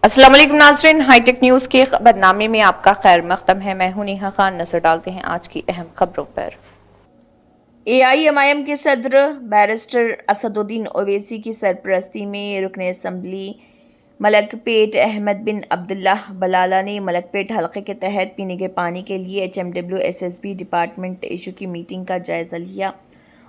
अस्सलाम वालेकुम नाज़रीन, हाईटेक न्यूज़ के खबरनामे में आपका खैर मक़दम है। मैं हूं नेहा खान। नजर डालते हैं आज की अहम खबरों पर। AIMIM के सदर बैरिस्टर असदुद्दीन ओवैसी की सरपरस्ती में रुकन असम्बली मलकपेट अहमद बिन अब्दुल्लाह बलाला ने मलकपेट हल्के के तहत पीने के पानी के लिए HMW SSB डिपार्टमेंट इशू की मीटिंग का जायज़ा लिया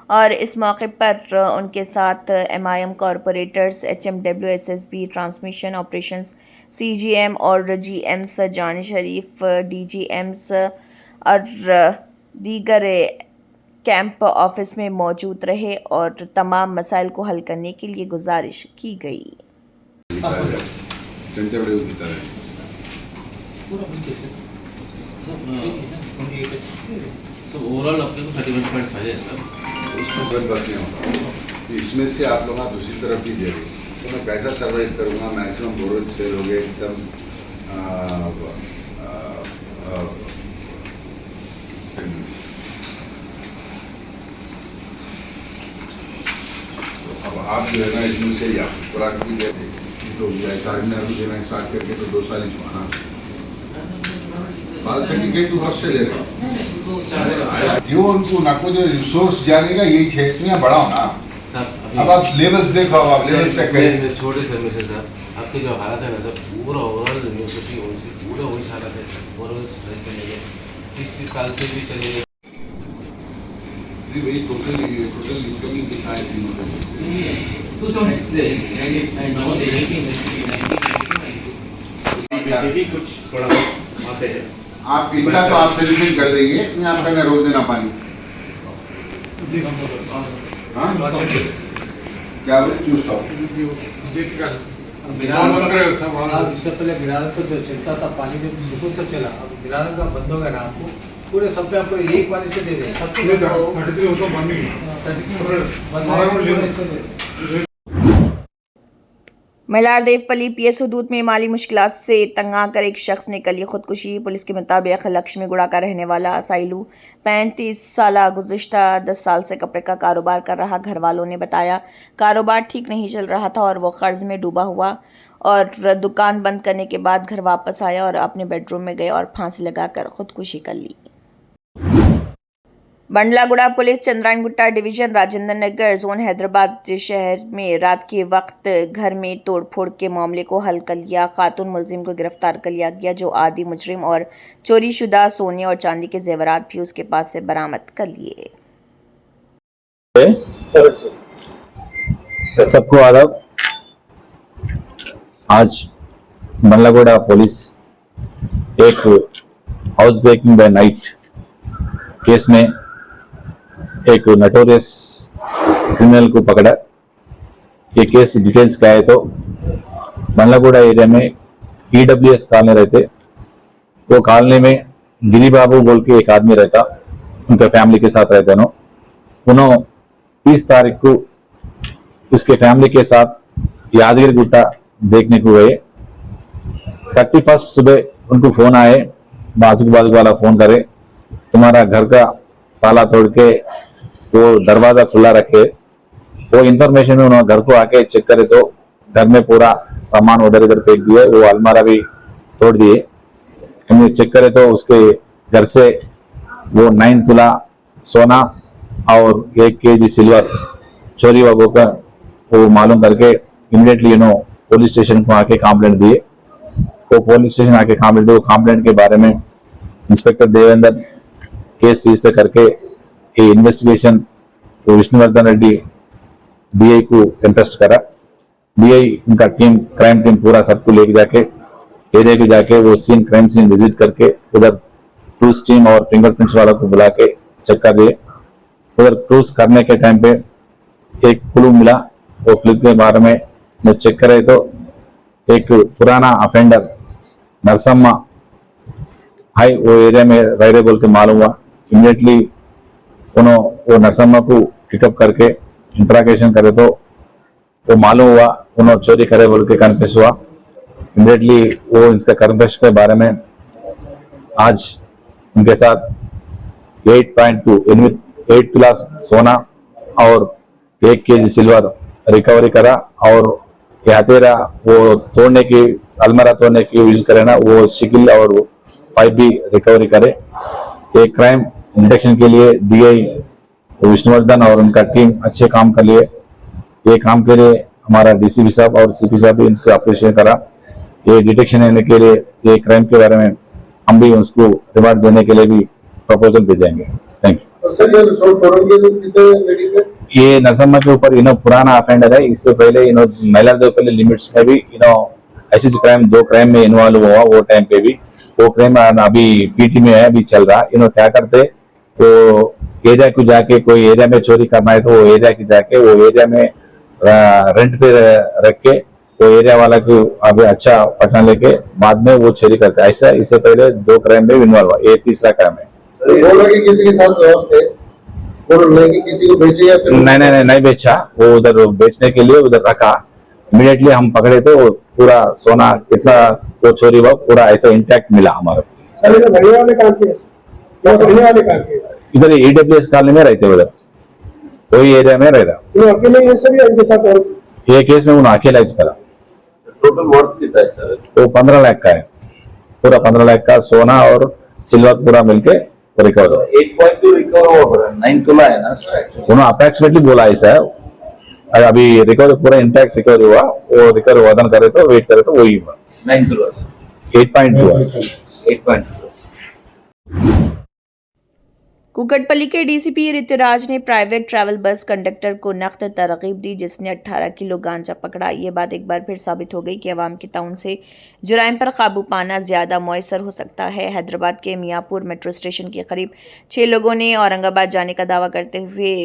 और इस मौके पर उनके साथ MIM corporators, HMW SSB transmission operations, CGM और GMs जान शरीफ, DGMs और दीगर कैंप ऑफिस में मौजूद रहे और तमाम मसाइल को हल करने के लिए गुजारिश की गई। ओवरऑल अपने को 31.5 है सर। इसमें से आप लोग दूसरी तरफ भी दे रहे, तो मैं कैसा सर्वाइव करूँगा? मैक्सिमम बोरोज फेल हो गए एकदम। अब आप जो है ना इसमें से या खुराक भी दे तो चार्जर भी देना स्टार्ट करके तो 2 साल ही छुआना बाल सर्टिफिकेट तो से दे रहे जो उनको नाको जो रिसोर्स जाने का यही है, तो यहाँ बढ़ाओ ना। अब आप लेवल्स देखो, आप लेवल चेक करें। छोटे से में सर आपके जो हालत है ना सर, पूरा ओवरऑल यूनिवर्सिटी पूरा वही हालत है सर। ओवरऑल चलेंगे 30 साल से भी चलेंगे। वही टोटल इनकम ही दिखा है तीनों का। कुछ थोड़ा वहाँ से है आप इनका तो आप सर्विसिंग कर देंगे, आपका ना रोज देना पानी। हाँ क्या चूसता हूँ इससे पहले बिलारन से जो चलता था पानी में सुकून से चला, अब बिलारन का बंद हो गया ना। आपको पूरे सप्ताह आपको एक पानी से दे दें, सब मलार देवपली PS हदूद में माली मुश्किलात से तंग आकर एक शख्स ने कर ली खुदकुशी। पुलिस के मुताबिक लक्ष्मीगुड़ा का रहने वाला साइलू 35 साल गुज़िश्ता 10 साल से कपड़े का कारोबार कर रहा। घर वालों ने बताया कारोबार ठीक नहीं चल रहा था और वो कर्ज में डूबा हुआ और दुकान बंद करने के बाद घर वापस आया और अपने बेडरूम में गए और फांसी लगाकर खुदकुशी कर ली। Bandlaguda police Chandrayangutta division Rajendra Nagar zone Hyderabad शहर में रात के वक्त घर में तोड़फोड़ के मामले को हल कर लिया। खातून मुलजिम को गिरफ्तार कर लिया गया जो आदि मुजरिम और चोरीशुदा सोने और चांदी के जेवरात भी उसके पास से बरामद कर लिए। सबको आदाब। आज बंडलागुड़ा पुलिस एक house breaking by night case में एक नोटोरियस क्रिमिनल को पकड़ा। ये केस डिटेल्स क्या है तो बंडलागुड़ा एरिया में EWS कॉलोनी रहते, वो कॉलोनी में गिरी बाबू बोल के एक आदमी रहता, उनका फैमिली के साथ रहते ना। उन्होंने 30 तारीख को उसके फैमिली के साथ यादगिरी गुट्टा देखने को गए। 31 सुबह उनको फोन आए, बाजू वाला फोन करे तुम्हारा घर का ताला तोड़ के वो दरवाजा खुला रखे। वो इंफॉर्मेशन में उन्होंने घर को आके चेक करे तो घर में पूरा सामान उधर इधर फेंक दिए, वो अलमारा भी तोड़ दिए। उन्हें चेक करे तो उसके घर से वो 9 तुला सोना और 1 kg सिल्वर चोरी हुआ का वो मालूम करके इमीडिएटली पुलिस स्टेशन को आके कंप्लेंट दिए। वो पुलिस स्टेशन आके कंप्लेंट दिए। कंप्लेंट के बारे में इंस्पेक्टर देवेंद्र केस रजिस्टर करके ये इन्वेस्टिगेशन तो विष्णुवर्धन रेड्डी DI को इंटरेस्ट करा। DI उनका टीम क्राइम टीम पूरा सबको लेके जाके एरिया को जाके वो सीन क्राइम सीन विजिट करके उधर क्रूज टीम और फिंगरप्रिंट्स वालों को बुला के चेक कर दिए। उधर क्रूज करने के टाइम पे एक क्लू मिला। वो क्लू के बारे में जब चेक करे तो एक पुराना अफेंडर नरसम्मा हाई वो एरिया में रह रहे बोल के मालूम हुआ। इमीडिएटली वो नरसम्मा को पिकअप करके इंट्रागेशन करे तो वो मालूम हुआ उन्होंने चोरी करे बोल के कन्फेस हुआ। इमीडिएटली वो इसका कन्फेस के बारे में आज उनके साथ 8 तुला सोना और 1 kg सिल्वर रिकवरी करा और ये हथेरा वो तोड़ने की अलमारा तोड़ने की यूज करे ना, वो शिकिल और पाइप भी रिकवरी करे। ये क्राइम डिटेक्शन के लिए DI विष्णुवर्धन और उनका टीम अच्छे काम कर लिए। ये काम के लिए हमारा DCP साहब और CP साहब भी इसको अप्रिशिएट करा। ये डिटेक्शन होने के लिए, ये क्राइम के बारे में हम भी उसको रिवार्ड देने के लिए भी प्रपोजल भेजेंगे। Thank you. ये नरसम्मा के ऊपर पुराना अफेंडर है। इससे पहले मैलारदेवपल्ली लिमिट्स में भी ऐसी क्राइम 2 क्राइम में इन्वॉल्व हुआ। वो टाइम पे भी वो क्राइम अभी PT में है, अभी चल रहा। क्या करते तो एरिया को जाके, कोई एरिया में चोरी करना है तो वो एरिया की जाके वो एरिया में रेंट पे रख के वो एरिया वाला को अभी अच्छा पहचान लेके बाद में वो चोरी करते। ऐसा इससे पहले 2 क्राइम में इन्वॉल्व हुआ। ये तीसरा क्राइम है। किसी के साथ थे, किसी को बेचे या फिर नहीं बेचा। वो उधर बेचने के लिए उधर रखा। इमीडिएटली हम पकड़े तो पूरा सोना कितना वो चोरी हुआ पूरा ऐसा इंटैक्ट मिला हमारे। इधर EWS कॉलोनी में रहते, उधर वही एरिया में रहता। ये केस में उन्होंने अकेला करा। टोटल वर्थ कितना है सर? वो 15 लाख का है, पूरा 15 लाख का सोना और सिल्वर पूरा मिलके रिकवर हुआ। 8.2 रिकवर हुआ, 9 तोला है ना सर? उन्होंने अप्रॉक्सीमेटली बोला ऐसा है। अभी रिकवर पूरा इंटैक्ट रिकवर हुआ। वो रिकवर वजन करे तो वेट करे तो वही हुआ 9 तोला 8.2। कुकटपल्ली के DCP ऋतुराज ने प्राइवेट ट्रैवल बस कंडक्टर को नख्त तरगीब दी, जिसने 18 किलो गांजा पकड़ा। ये बात एक बार फिर साबित हो गई कि अवाम के ताउन से जुराइम पर काबू पाना ज़्यादा मौसर हो सकता है। हैदराबाद के मियाँपुर मेट्रो स्टेशन के करीब 6 लोगों ने औरंगाबाद जाने का दावा करते हुए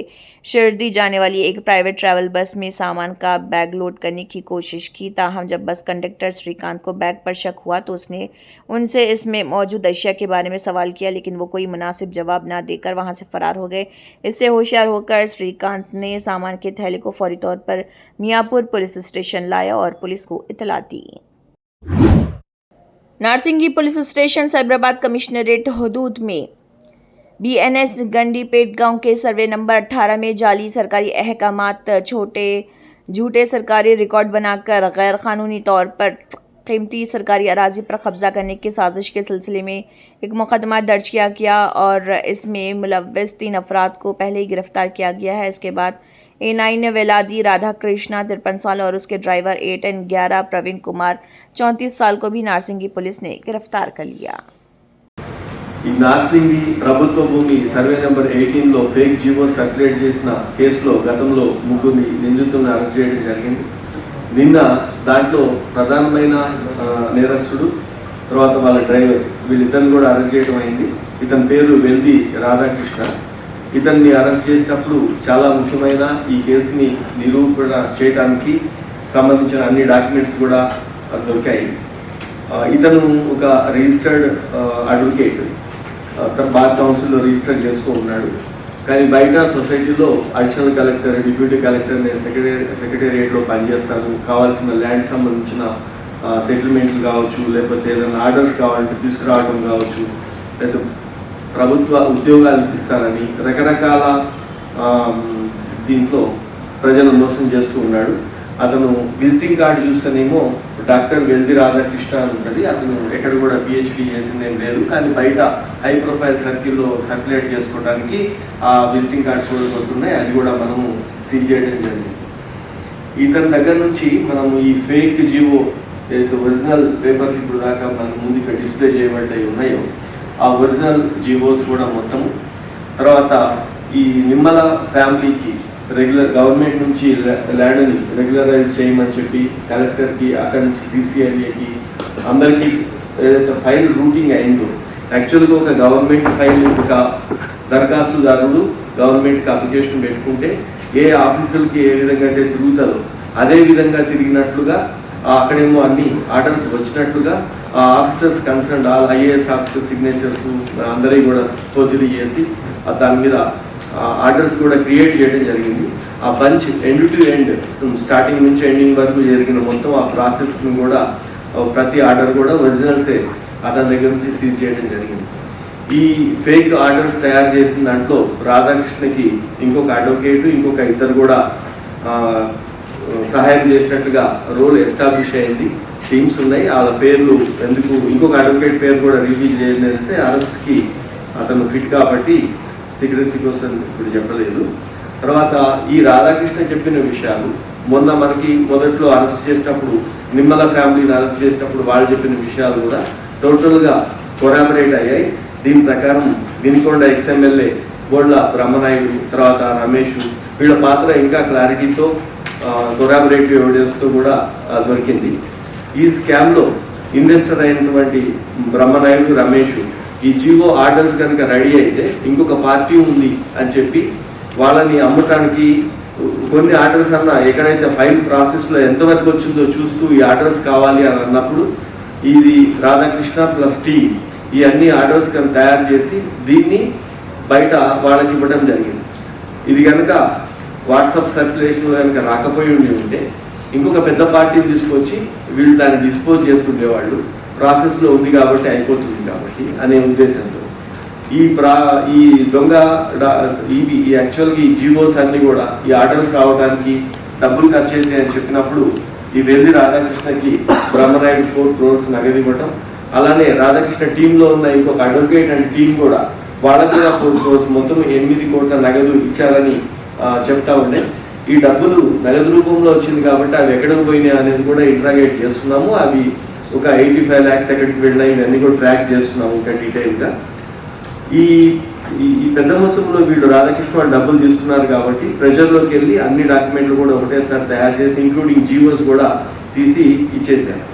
शिरडी जाने वाली एक प्राइवेट ट्रैवल बस में सामान का बैग लोड करने की कोशिश की। ताहम जब बस कंडक्टर श्रीकांत को बैग पर शक हुआ तो उसने उनसे इसमें मौजूद अशिया के बारे में सवाल किया, लेकिन वो कोई मुनासिब जवाब ना देकर वहां से फरार हो गए। इससे होशियार होकर श्रीकांत ने सामान के थैले को फौरी तौर पर मियाँपुर पुलिस स्टेशन लाया और पुलिस को इतला दी। Narsingi police station Cyberabad commissionerate हदूद में BNS गंडीपेट गांव के सर्वे नंबर 18 में जाली सरकारी अहकामात, झूठे सरकारी रिकॉर्ड बनाकर गैर कानूनी तौर पर कीमती सरकारी अराजी पर कब्जा करने की साजिश के सिलसिले में एक मुकदमा दर्ज किया गया और इसमें मुलव्विस 3 अफराद को पहले ही गिरफ्तार किया गया है। इसके बाद A9 वेलादी राधा कृष्णा 53 साल और उसके ड्राइवर 8N11 प्रवीण कुमार 34 साल को भी नारसिंगी पुलिस ने गिरफ्तार कर लिया। ఈ నార్సింగి ప్రభుత్వ భూమి సర్వే నెంబర్ 18లో ఫేక్ జీవో సర్క్యులేట్ చేసిన కేసులో గతంలో 3 నిందితులను అరెస్ట్ చేయడం జరిగింది. నిన్న దాంట్లో ప్రధానమైన నేరస్తుడు తర్వాత వాళ్ళ డ్రైవర్ వీళ్ళిద్దరిని కూడా అరెస్ట్ చేయడం అయింది. ఇతని పేరు వెల్ది రాధాకృష్ణ. ఇతన్ని అరెస్ట్ చేసినప్పుడు చాలా ముఖ్యమైన ఈ కేసుని నిరూపణ చేయడానికి సంబంధించిన అన్ని డాక్యుమెంట్స్ కూడా దొరికాయి. ఇతను ఒక రిజిస్టర్డ్ అడ్వకేట్, తన బార్ కౌన్సిల్లో రిజిస్టర్ చేసుకో ఉన్నాడు. కానీ బయట సొసైటీలో అడిషనల్ కలెక్టర్, డిప్యూటీ కలెక్టర్, నేను సెక్రటేరియట్లో పనిచేస్తాను, కావాల్సిన ల్యాండ్ సంబంధించిన సెటిల్మెంట్లు కావచ్చు, లేకపోతే ఏదైనా ఆర్డర్స్ కావాలంటే తీసుకురావడం కావచ్చు, లేకపోతే ప్రభుత్వ ఉద్యోగాలు ఇప్పిస్తానని రకరకాల దీంట్లో ప్రజలు మోసం చేస్తూ ఉన్నాడు. అతను విజిటింగ్ కార్డు చూస్తేనేమో డాక్టర్ వెల్ది రాధాకృష్ణ అని ఉంటుంది. అతను ఎక్కడ కూడా PhD చేసిందేం లేదు, కానీ బయట హై ప్రొఫైల్ సర్కిల్లో సర్క్యులేట్ చేసుకోవడానికి ఆ విజిటింగ్ కార్డ్స్ కూడా దొరుకుతున్నాయి. అది కూడా మనము సీజ్ చేయడం జరిగింది. ఇతని దగ్గర నుంచి మనము ఈ ఫేక్ జీవో ఏదైతే ఒరిజినల్ పేపర్స్ ఇప్పుడు దాకా మన ముందుగా డిస్ప్లే చేయబడ్డాయి ఉన్నాయో ఆ ఒరిజినల్ జీవోస్ కూడా మొత్తము, తర్వాత ఈ నిమ్మల ఫ్యామిలీకి రెగ్యులర్ గవర్నమెంట్ నుంచి ల్యాండ్ని రెగ్యులరైజ్ చేయమని చెప్పి కలెక్టర్కి, అక్కడి నుంచి CCIAకి అందరికీ ఏదైతే ఫైల్ రూటింగ్ అయిందో, యాక్చువల్గా ఒక గవర్నమెంట్ ఫైల్ ఒక దరఖాస్తుదారుడు గవర్నమెంట్కి అప్లికేషన్ పెట్టుకుంటే ఏ ఆఫీసులకి ఏ విధంగా అయితే తిరుగుతుందో అదే విధంగా తిరిగినట్లుగా అక్కడేమో అన్ని ఆర్డర్స్ వచ్చినట్లుగా ఆ officers concern all IAS officer signatures అందరికీ కూడా ఫోర్జరీ చేసి దాని మీద ఆర్డర్స్ కూడా క్రియేట్ చేయడం జరిగింది. ఆ bunch end to end starting నుంచి ఎండింగ్ వరకు జరిగిన మొత్తం ఆ ప్రాసెస్ని కూడా ప్రతి ఆర్డర్ కూడా ఒరిజినల్సే అతని దగ్గర నుంచి సీజ్ చేయడం జరిగింది. ఈ ఫేక్ ఆర్డర్స్ తయారు చేసిన దాంట్లో రాధాకృష్ణకి ఇంకొక అడ్వకేటు, ఇంకొక ఇద్దరు కూడా సహాయం చేసినట్లుగా రోల్ ఎస్టాబ్లిష్ అయింది. టీమ్స్ ఉన్నాయి. వాళ్ళ పేర్లు ఎందుకు ఇంకొక అడ్వకేట్ పేరు కూడా రివీల్ చేయలేదంటే అరెస్ట్కి అతను ఫిట్ కాబట్టి సీక్రెసీ కోసం ఇప్పుడు చెప్పలేదు. తర్వాత ఈ రాధాకృష్ణ చెప్పిన విషయాలు మొన్న మనకి మొదట్లో అరెస్ట్ చేసినప్పుడు నిమ్మల ఫ్యామిలీని అరెస్ట్ చేసినప్పుడు వాళ్ళు చెప్పిన విషయాలు కూడా టోటల్గా కొరాబరేట్ అయ్యాయి. దీని ప్రకారం వినుకొండ ఎక్స్ఎమ్మెల్యే బోళ్ళ బ్రహ్మనాయుడు, తర్వాత రమేష్, వీళ్ళ పాత్ర ఇంకా క్లారిటీతో కొరాబరేటివ్ ఎవిడెన్స్తో కూడా దొరికింది. ఈ స్కామ్లో ఇన్వెస్టర్ అయినటువంటి బ్రహ్మనాయుడు, రమేష్ ఈ జీవో ఆర్డర్స్ కనుక రెడీ అయితే ఇంకొక పార్టీ ఉంది అని చెప్పి వాళ్ళని అమ్మటానికి కొన్ని ఆర్డర్స్ అన్న ఎక్కడైతే ఫైల్ ప్రాసెస్లో ఎంతవరకు వచ్చిందో చూస్తూ ఈ ఆర్డర్స్ కావాలి అని అన్నప్పుడు ఇది రాధాకృష్ణ ప్లస్ టీ ఈ అన్ని ఆర్డర్స్ కనుక తయారు చేసి దీన్ని బయట వాళ్ళకి ఇవ్వడం జరిగింది. ఇది కనుక వాట్సాప్ సర్క్యులేషన్లో కనుక రాకపోయి ఉంటే ఇంకొక పెద్ద పార్టీని తీసుకొచ్చి వీళ్ళు దాన్ని డిస్పోజ్ చేసి ఉండేవాళ్ళు. ప్రాసెస్లో ఉంది కాబట్టి అయిపోతుంది కాబట్టి అనే ఉద్దేశంతో ఈ దొంగ ఇవి యాక్చువల్గా ఈ జీవోస్ అన్నీ కూడా ఈ ఆర్డర్స్ రావడానికి డబ్బులు ఖర్చు అయితే అని చెప్పినప్పుడు ఈ వెల్లి రాధాకృష్ణకి బ్రహ్మనాయుడు 4 crores నగదు ఇవ్వటం, అలానే రాధాకృష్ణ టీంలో ఉన్న ఇంకొక అడ్వకేట్ అండ్ టీం కూడా వాళ్ళకి కూడా 4 crores మొత్తం 8 కోట్ల నగదు ఇచ్చారని చెప్తా ఉండే. ఈ డబ్బులు నగదు రూపంలో వచ్చింది కాబట్టి అవి ఎక్కడికి పోయినాయి అనేది కూడా ఇంట్రాగేట్ చేస్తున్నాము. అవి ఒక 85 lakhs ఎక్కడికి వెళ్ళినాయి ఇవన్నీ కూడా ట్రాక్ చేస్తున్నాము ఇంకా డీటెయిల్గా. ఈ పెద్ద మొత్తంలో వీళ్ళు రాధాకృష్ణ వాళ్ళు డబ్బులు తీసుకున్నారు కాబట్టి ప్రెజర్లోకి వెళ్ళి అన్ని డాక్యుమెంట్లు కూడా ఒకటేసారి తయారు చేసి ఇంక్లూడింగ్ జీవోస్ కూడా తీసి ఇచ్చేసారు.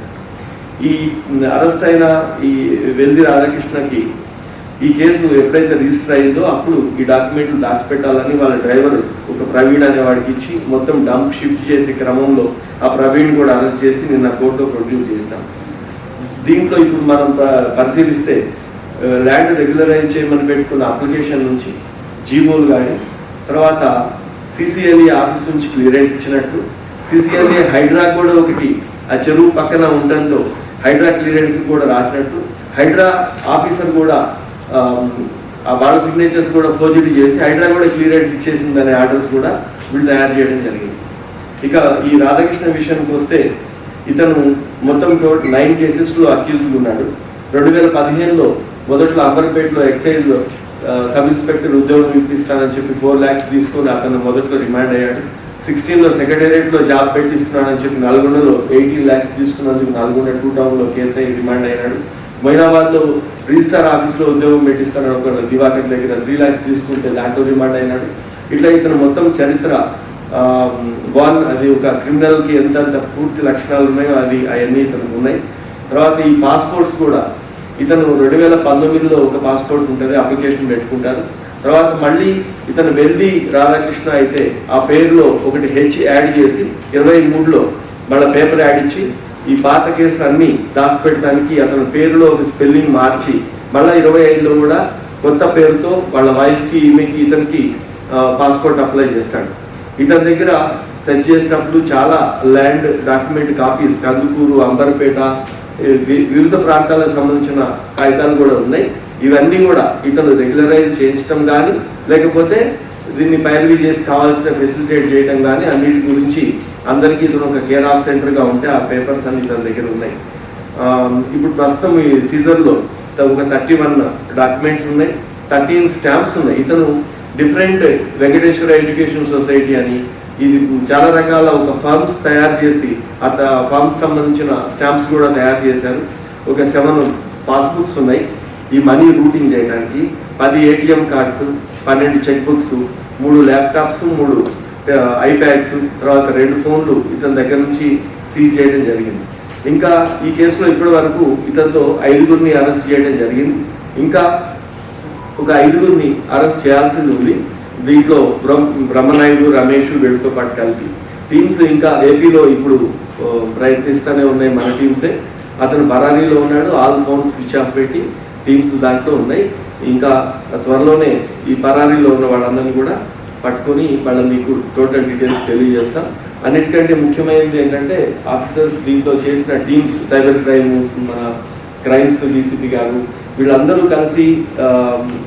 ఈ అరెస్ట్ అయిన ఈ వెల్ది రాధాకృష్ణకి ఈ కేసు ఎప్పుడైతే రిజిస్టర్ అయిందో అప్పుడు ఈ డాక్యుమెంట్లు దాచిపెట్టాలని వాళ్ళ డ్రైవర్ ఒక ప్రవీణ్ అనే వాడికి ఇచ్చి మొత్తం డంప్ షిఫ్ట్ చేసే క్రమంలో ఆ ప్రవీణ్ కూడా అరెస్ట్ చేసి నిన్న కోర్టులో ప్రొడ్యూస్ చేస్తాం. దీంట్లో ఇప్పుడు మనం పరిశీలిస్తే ల్యాండ్ రెగ్యులరైజ్ చేయమని పెట్టుకున్న అప్లికేషన్ నుంచి జీవోలు కానీ, తర్వాత సిసిఎల్ఏ ఆఫీస్ నుంచి క్లియరెన్స్ ఇచ్చినట్టు, సిసిఎల్ఏ హైడ్రా కూడా ఒకటి ఆ చెరువు పక్కన ఉండడంతో హైడ్రా క్లియరెన్స్ కూడా రాసినట్టు, హైడ్రా ఆఫీసర్ కూడా వాళ్ళ సిగ్నేచర్స్ కూడా ఫోర్జరీ చేసి హైడ్రా కూడా క్లియరెన్స్ ఇచ్చేసిందనే ఆర్డర్స్ కూడా వీళ్ళు తయారు చేయడం జరిగింది. ఇక ఈ రాధాకృష్ణ విషయానికి వస్తే ఇతను మొత్తం 9 కేసెస్లో అక్యూజ్డ్ ఉన్నాడు. 2015లో మొదట్లో అంబర్పేటలో ఎక్సైజ్ సబ్ ఇన్స్పెక్టర్ ఉద్యోగం ఇప్పిస్తానని చెప్పి 4 lakhs తీసుకొని అతను మొదట్లో రిమాండ్ అయ్యాడు. 16లో సెక్రటేరియట్లో జాబ్ పెట్టిస్తున్నానని చెప్పి నల్గొండలో 18 lakhs తీసుకున్నందుకు నల్గొండ 2 టౌన్లో కేసు అయ్యి రిమాండ్ అయ్యాడు. మొయినాబాద్లో రిజిస్టార్ ఆఫీస్లో ఉద్యోగం పెట్టిస్తానని ఒక దివాకర్ దగ్గర 3 lakhs తీసుకుంటే దాంట్లో రిమాండ్ అయినాడు. ఇట్లా ఇతను మొత్తం చరిత్ర అది ఒక క్రిమినల్కి ఎంత పూర్తి లక్షణాలు ఉన్నాయో అవన్నీ ఇతనికి ఉన్నాయి. తర్వాత ఈ పాస్పోర్ట్స్ కూడా ఇతను 2019లో ఒక పాస్పోర్ట్ ఉంటుంది, అప్లికేషన్ పెట్టుకుంటారు. తర్వాత మళ్ళీ ఇతను వెల్ది రాధాకృష్ణ అయితే ఆ పేరులో ఒకటి హెచ్ యాడ్ చేసి 23లో వాళ్ళ పేపర్ యాడ్ ఇచ్చి ఈ పాత కేసులు అన్నీ దాచిపెట్టడానికి అతని పేరులో ఒక స్పెల్లింగ్ మార్చి మళ్ళీ 25లో కూడా కొత్త పేరుతో వాళ్ళ వైఫ్కి ఈమెకి ఇతనికి పాస్పోర్ట్ అప్లై చేస్తాడు. ఇతని దగ్గర సెర్చ్ చేసినప్పుడు చాలా land document copies Kandukur, Amberpet, వివిధ ప్రాంతాలకు సంబంధించిన కాగితాలు కూడా ఉన్నాయి. ఇవన్నీ కూడా ఇతను రెగ్యులరైజ్ చేయించడం కానీ లేకపోతే దీన్ని పైరవీ చేసి కావాల్సిన ఫెసిలిటేట్ చేయడం కానీ అన్నిటి గురించి అందరికీ ఇతను ఒక కేర్ ఆఫ్ సెంటర్గా ఉంటే ఆ పేపర్స్ అన్ని ఇతని దగ్గర ఉన్నాయి. ఇప్పుడు ప్రస్తుతం ఈ సీజన్లో ఒక 31 డాక్యుమెంట్స్ ఉన్నాయి, 13 స్టాంప్స్ ఉన్నాయి. ఇతను డిఫరెంట్ వెంకటేశ్వర ఎడ్యుకేషన్ సొసైటీ అని ఇది చాలా రకాల ఒక ఫార్మ్స్ తయారు చేసి ఫార్మ్స్ సంబంధించిన స్టాంప్స్ కూడా తయారు చేశారు. ఒక 7 పాస్బుక్స్ ఉన్నాయి ఈ మనీ రూటింగ్ చేయడానికి, 10 ATM cards, 12 cheque books, 3 laptops, 3 iPads, తర్వాత 2 ఫోన్లు ఇతని దగ్గర నుంచి సీజ్ చేయడం జరిగింది. ఇంకా ఈ కేసులో ఇప్పటి వరకు ఇతనితో 5గురిని అరెస్ట్ చేయడం జరిగింది. ఇంకా ఒక 5గురిని అరెస్ట్ చేయాల్సింది ఉంది. దీంట్లో బ్రహ్మనాయుడు, రమేష్ వీళ్ళతో పాటు కలిపి టీమ్స్ ఇంకా ఏపీలో ఇప్పుడు ప్రయత్నిస్తూనే ఉన్నాయి మన టీమ్సే. అతను బరారీలో ఉన్నాడు, ఆల్ ఫోన్స్ స్విచ్ ఆఫ్ పెట్టి టీమ్స్ దాంట్లో ఉన్నాయి. ఇంకా త్వరలోనే ఈ పరారీలో ఉన్న వాళ్ళందరినీ కూడా పట్టుకొని వాళ్ళని మీకు టోటల్ డీటెయిల్స్ తెలియజేస్తాం. అన్నిటికంటే ముఖ్యమైనది ఏంటంటే ఆఫీసర్స్ దీంట్లో చేసిన టీమ్స్, సైబర్ క్రైమ్స్, మన క్రైమ్స్ డీసీపీ గారు వీళ్ళందరూ కలిసి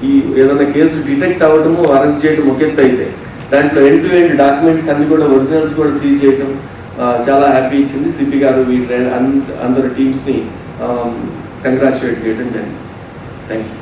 ఈ ఏదైనా కేసు డిటెక్ట్ అవ్వడము, అరెస్ట్ చేయడం ఒక ఎత్తు అయితే దాంట్లో ఎండ్ టు ఎండ్ డాక్యుమెంట్స్ అన్ని కూడా ఒరిజినల్స్ కూడా సీజ్ చేయటం, చాలా హ్యాపీ ఇచ్చింది. సిపి గారు వీటి అందరు టీమ్స్ని కంగ్రాచులేట్ చేయడం జరిగింది. Thank you.